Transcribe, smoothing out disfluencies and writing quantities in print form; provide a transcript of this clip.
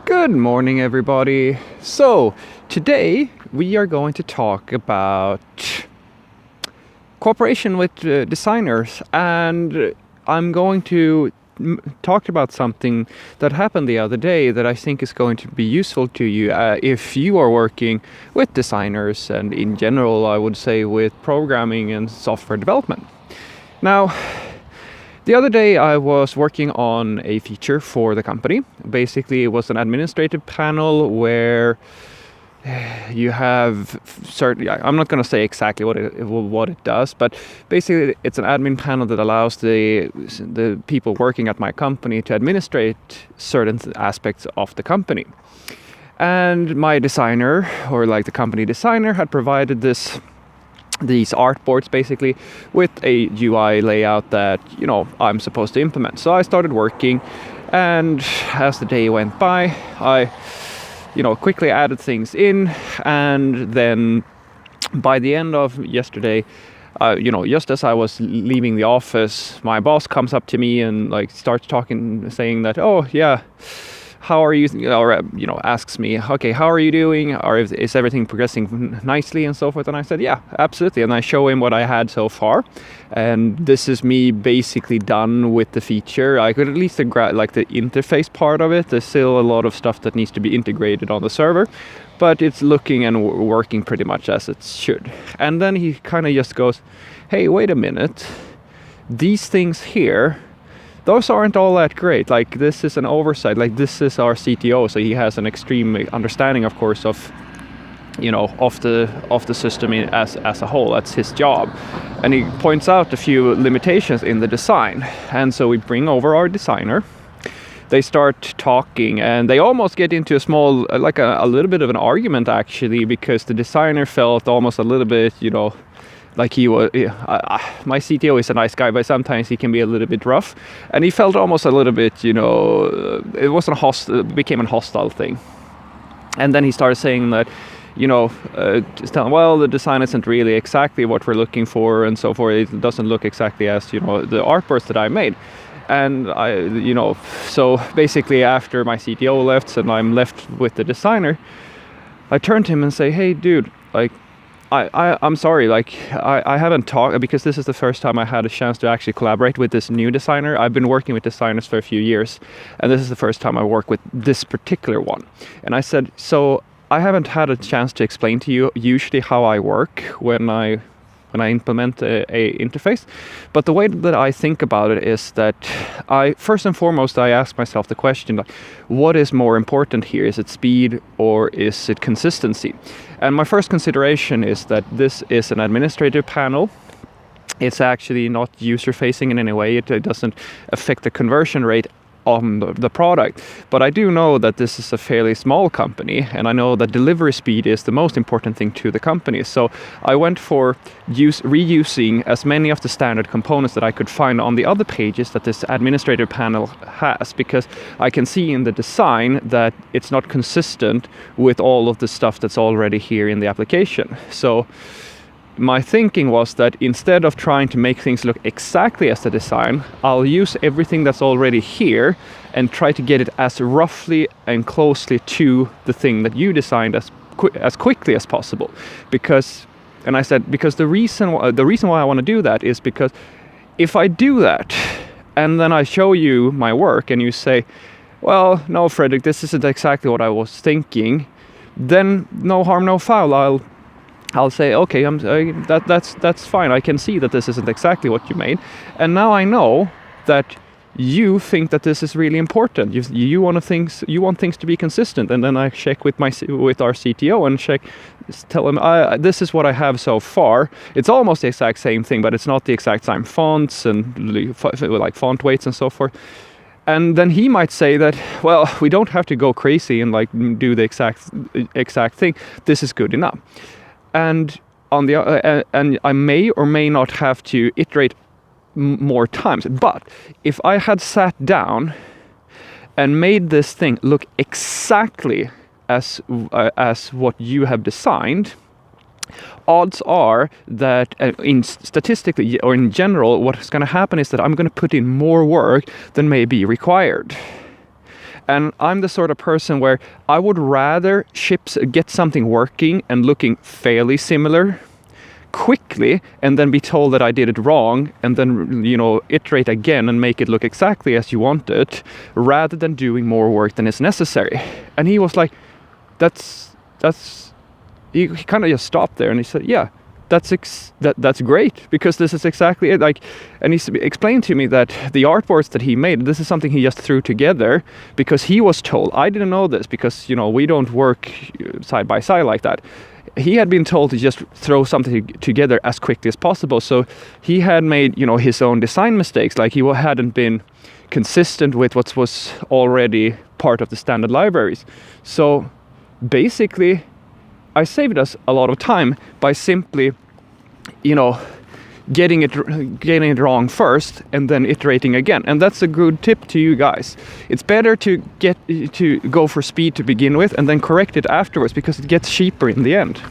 Good morning, everybody. So, today we are going to talk about cooperation with designers, and I'm going to talk about something that happened the other day that I think is going to be useful to you if you are working with designers and in general, I would say, with programming and software development. Now, the other day I was working on a feature for the company. Basically, it was an administrative panel where you have certain, I'm not going to say exactly what it does, but basically it's an admin panel that allows the people working at my company to administrate certain aspects of the company. And my designer, or like the company designer, had provided these artboards basically with a UI layout that, I'm supposed to implement. So I started working, and as the day went by, I quickly added things in, and then by the end of yesterday, just as I was leaving the office, my boss comes up to me and starts talking, saying that, oh yeah, how are you, or asks me, okay, how are you doing, or is everything progressing nicely and so forth. And I said, yeah, absolutely. And I show him what I had so far, and this is me basically done with the feature. I could at least the interface part of it. There's still a lot of stuff that needs to be integrated on the server, but it's looking and working pretty much as it should. And then he kind of just goes, hey, wait a minute, these things here, those aren't all that great. This is an oversight. This is our CTO, so he has an extreme understanding, of course, of the system as a whole. That's his job, and he points out a few limitations in the design. And so we bring over our designer. They start talking, and they almost get into a small, a little bit of an argument actually, because the designer felt almost a little bit, like he was, my CTO is a nice guy, but sometimes he can be a little bit rough. And he felt almost a little bit, it wasn't it became a hostile thing. And then he started saying that, just telling, well, the design isn't really exactly what we're looking for and so forth. It doesn't look exactly as, the artboards that I made. And so basically after my CTO left and I'm left with the designer, I turned to him and say, hey, dude, I'm sorry, I haven't talked, because this is the first time I had a chance to actually collaborate with this new designer. I've been working with designers for a few years, and this is the first time I work with this particular one. And I said, so I haven't had a chance to explain to you usually how I work when I implement a interface. But the way that I think about it is that first and foremost, I ask myself the question, what is more important here? Is it speed or is it consistency? And my first consideration is that this is an administrative panel. It's actually not user-facing in any way. It doesn't affect the conversion rate on the product. But I do know that this is a fairly small company, and I know that delivery speed is the most important thing to the company. So I went for reusing as many of the standard components that I could find on the other pages that this administrative panel has, because I can see in the design that it's not consistent with all of the stuff that's already here in the application. So my thinking was that instead of trying to make things look exactly as the design, I'll use everything that's already here and try to get it as roughly and closely to the thing that you designed as quickly as possible. Because the reason why I want to do that is because if I do that and then I show you my work and you say, well, no, Fredrik, this isn't exactly what I was thinking, then no harm, no foul. I'll say, okay, that's fine. I can see that this isn't exactly what you made, and now I know that you think that this is really important. You want things to be consistent, and then I check with our CTO and tell him this is what I have so far. It's almost the exact same thing, but it's not the exact same fonts and like font weights and so forth. And then he might say that, well, we don't have to go crazy and do the exact thing. This is good enough. And and I may or may not have to iterate more times. But if I had sat down and made this thing look exactly as what you have designed, odds are that statistically or in general, what's going to happen is that I'm going to put in more work than may be required. And I'm the sort of person where I would rather get something working and looking fairly similar quickly and then be told that I did it wrong and then, you know, iterate again and make it look exactly as you want it, rather than doing more work than is necessary. And he was like, he kind of just stopped there and he said, yeah, that's great, because this is exactly it. Like, and he explained to me that the artboards that he made, this is something he just threw together because he was told. I didn't know this because, you know, we don't work side by side like that. He had been told to just throw something together as quickly as possible. So he had made, you know, his own design mistakes. Like, he hadn't been consistent with what was already part of the standard libraries. So basically, I saved us a lot of time by simply, you know, getting it wrong first and then iterating again. And that's a good tip to you guys. It's better to go for speed to begin with and then correct it afterwards, because it gets cheaper in the end.